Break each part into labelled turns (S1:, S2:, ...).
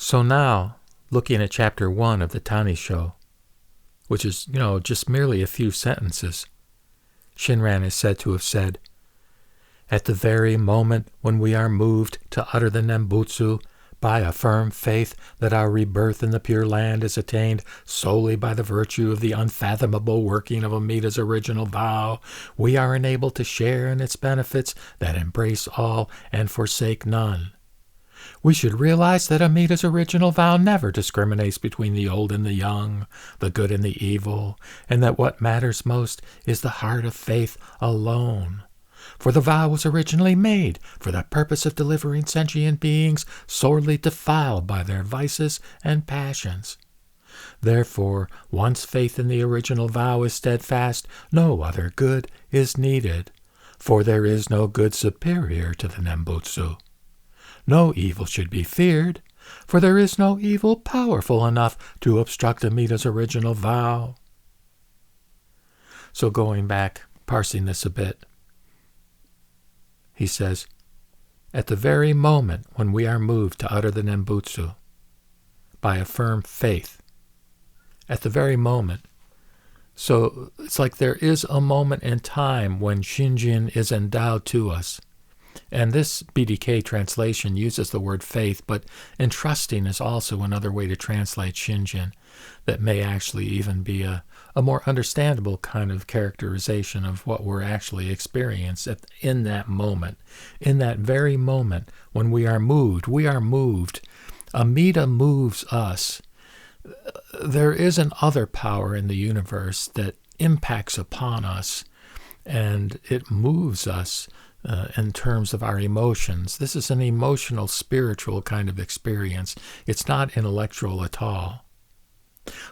S1: So now, looking at chapter 1 of the Tannisho, which is, just merely a few sentences, Shinran is said to have said, "At the very moment when we are moved to utter the Nembutsu by a firm faith that our rebirth in the Pure Land is attained solely by the virtue of the unfathomable working of Amida's original vow, we are enabled to share in its benefits that embrace all and forsake none. We should realize that Amida's original vow never discriminates between the old and the young, the good and the evil, and that what matters most is the heart of faith alone. For the vow was originally made for the purpose of delivering sentient beings sorely defiled by their vices and passions. Therefore, once faith in the original vow is steadfast, no other good is needed, for there is no good superior to the Nembutsu. No evil should be feared, for there is no evil powerful enough to obstruct Amida's original vow." So going back, parsing this a bit, he says, "At the very moment when we are moved to utter the Nembutsu by a firm faith," at the very moment. So it's like there is a moment in time when Shinjin is endowed to us. And this BDK translation uses the word faith, but entrusting is also another way to translate Shinjin that may actually even be a more understandable kind of characterization of what we're actually experiencing in that moment. In that very moment when we are moved. Amida moves us. There is an other power in the universe that impacts upon us, and it moves us in terms of our emotions. This is an emotional, spiritual kind of experience. It's not intellectual at all.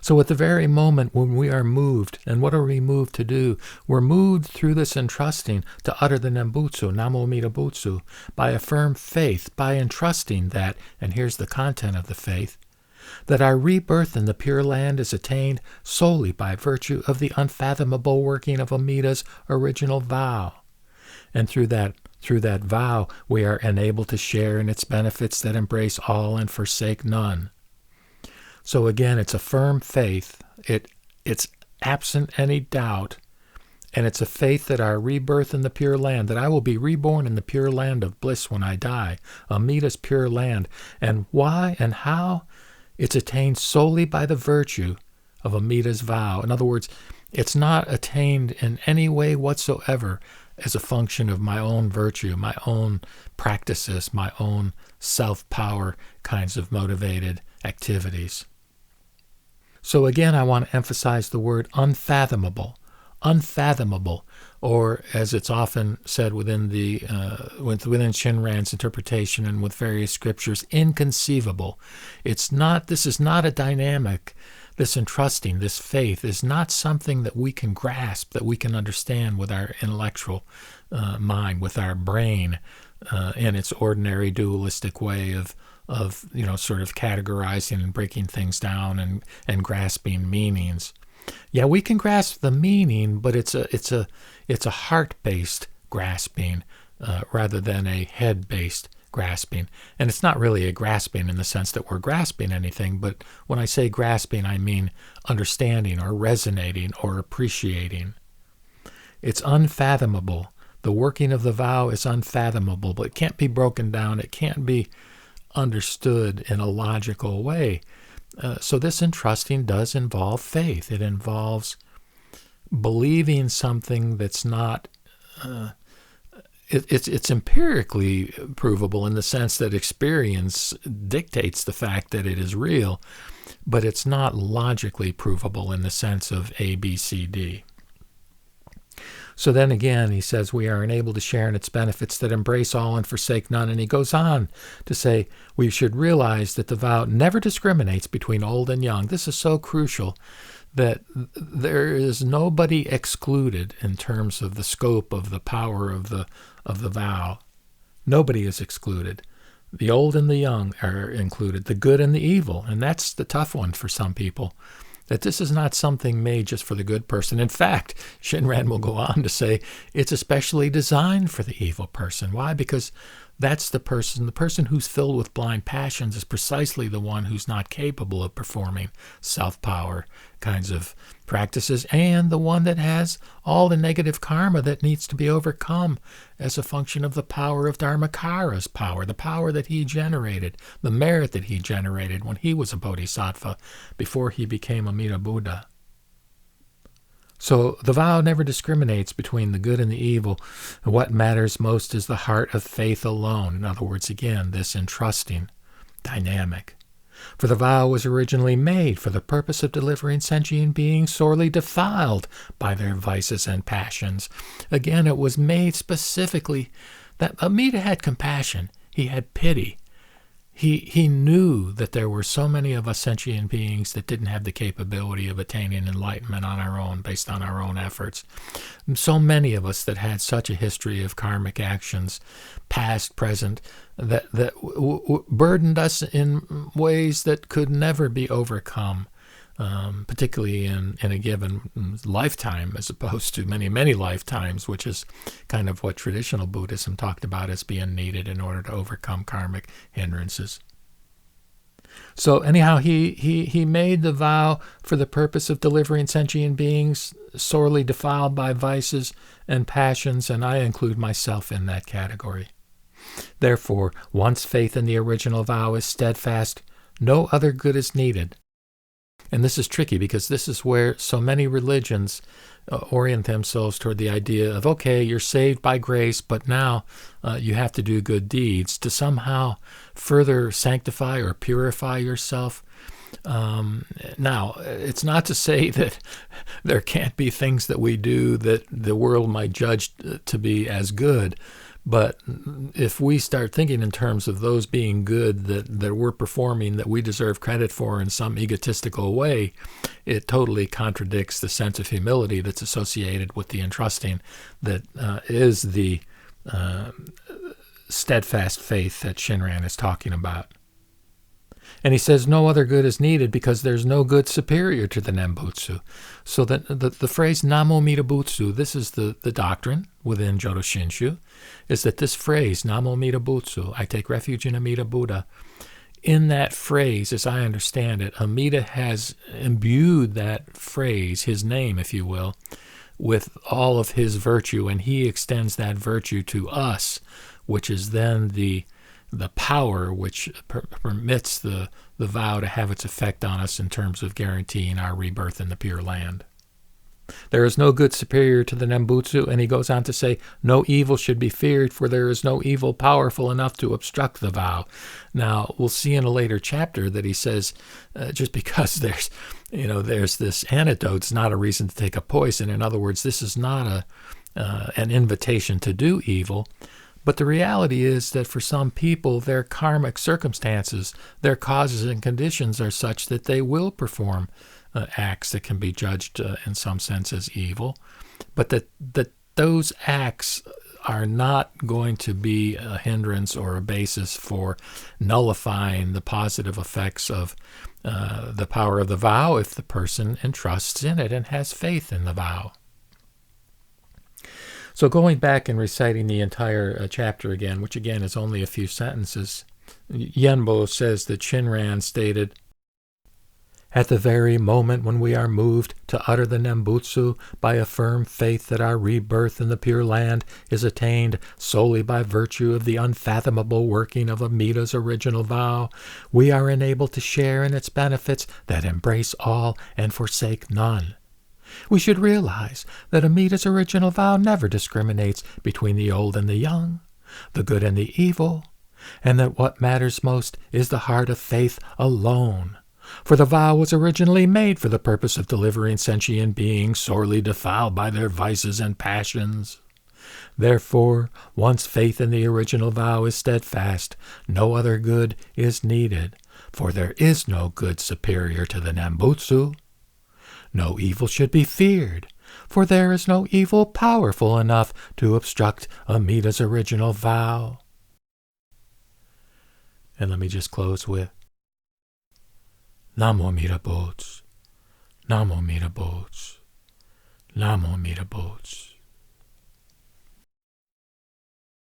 S1: So at the very moment when we are moved, and what are we moved to do? We're moved through this entrusting to utter the Nembutsu, Namo Amida Butsu, by a firm faith, by entrusting that, and here's the content of the faith, that our rebirth in the Pure Land is attained solely by virtue of the unfathomable working of Amida's original vow. And through that vow, we are enabled to share in its benefits that embrace all and forsake none. So again, it's a firm faith. It's absent any doubt. And it's a faith that our rebirth in the Pure Land, that I will be reborn in the Pure Land of bliss when I die, Amida's Pure Land. And why and how? It's attained solely by the virtue of Amida's vow. In other words, it's not attained in any way whatsoever as a function of my own virtue, my own practices, my own self-power kinds of motivated activities. So again, I want to emphasize the word unfathomable. Unfathomable, or as it's often said within Shinran's interpretation and with various scriptures, inconceivable. This is not a dynamic. This entrusting, this faith is not something that we can grasp, that we can understand with our intellectual mind, with our brain, in its ordinary dualistic way of sort of categorizing and breaking things down and grasping meanings. Yeah, we can grasp the meaning, but it's a heart-based grasping rather than a head-based grasping. And it's not really a grasping in the sense that we're grasping anything, but when I say grasping, I mean understanding or resonating or appreciating. It's unfathomable. The working of the vow is unfathomable, but it can't be broken down. It can't be understood in a logical way. So this entrusting does involve faith. It involves believing something that's not... It's empirically provable in the sense that experience dictates the fact that it is real, but it's not logically provable in the sense of A, B, C, D. So then again, he says, we are enabled to share in its benefits that embrace all and forsake none. And he goes on to say, we should realize that the vow never discriminates between old and young. This is so crucial that there is nobody excluded in terms of the scope of the power of the vow. Nobody is excluded. The old and the young are included, the good and the evil. And that's the tough one for some people, that this is not something made just for the good person. In fact, Shinran will go on to say it's especially designed for the evil person. Why? Because That's the person. The person who's filled with blind passions is precisely the one who's not capable of performing self-power kinds of practices, and the one that has all the negative karma that needs to be overcome as a function of the power of Dharmakara's power, the power that he generated, the merit that he generated when he was a bodhisattva before he became Amida Buddha. So the vow never discriminates between the good and the evil. And what matters most is the heart of faith alone. In other words, again, this entrusting dynamic. For the vow was originally made for the purpose of delivering sentient beings sorely defiled by their vices and passions. Again, it was made specifically that Amida had compassion. He had pity. He knew that there were so many of us sentient beings that didn't have the capability of attaining enlightenment on our own, based on our own efforts. And so many of us that had such a history of karmic actions, past, present, that burdened us in ways that could never be overcome, particularly in a given lifetime, as opposed to many, many lifetimes, which is kind of what traditional Buddhism talked about as being needed in order to overcome karmic hindrances. So anyhow, he made the vow for the purpose of delivering sentient beings sorely defiled by vices and passions, and I include myself in that category. Therefore, once faith in the original vow is steadfast, no other good is needed. And this is tricky because this is where so many religions orient themselves toward the idea of, okay, you're saved by grace, but now you have to do good deeds to somehow further sanctify or purify yourself. Now, it's not to say that there can't be things that we do that the world might judge to be as good. But if we start thinking in terms of those being good that we're performing, that we deserve credit for in some egotistical way, it totally contradicts the sense of humility that's associated with the entrusting that is the steadfast faith that Shinran is talking about. And he says no other good is needed because there's no good superior to the Nembutsu. So that the phrase Namo Mita Butsu, this is the doctrine within Jodo Shinshu, is that this phrase, Namo Mita Butsu, I take refuge in Amida Buddha, in that phrase, as I understand it, Amida has imbued that phrase, his name, if you will, with all of his virtue, and he extends that virtue to us, which is then the power which permits the vow to have its effect on us in terms of guaranteeing our rebirth in the Pure Land. There is no good superior to the Nembutsu, and he goes on to say, no evil should be feared, for there is no evil powerful enough to obstruct the vow. Now, we'll see in a later chapter that he says, just because there's this antidote, it's not a reason to take a poison. In other words, this is not an invitation to do evil. But the reality is that for some people, their karmic circumstances, their causes and conditions are such that they will perform acts that can be judged in some sense as evil, but that those acts are not going to be a hindrance or a basis for nullifying the positive effects of the power of the vow if the person entrusts in it and has faith in the vow. So going back and reciting the entire chapter again, which again is only a few sentences, Yuienbō says that Shinran stated, at the very moment when we are moved to utter the Nembutsu by a firm faith that our rebirth in the Pure Land is attained solely by virtue of the unfathomable working of Amida's original vow, we are enabled to share in its benefits that embrace all and forsake none. We should realize that Amida's original vow never discriminates between the old and the young, the good and the evil, and that what matters most is the heart of faith alone. For the vow was originally made for the purpose of delivering sentient beings sorely defiled by their vices and passions. Therefore, once faith in the original vow is steadfast, no other good is needed, for there is no good superior to the Nembutsu. No evil should be feared, for there is no evil powerful enough to obstruct Amida's original vow. And let me just close with Namo Mita Butsu, Namo Mita Butsu, Namo Mita Butsu.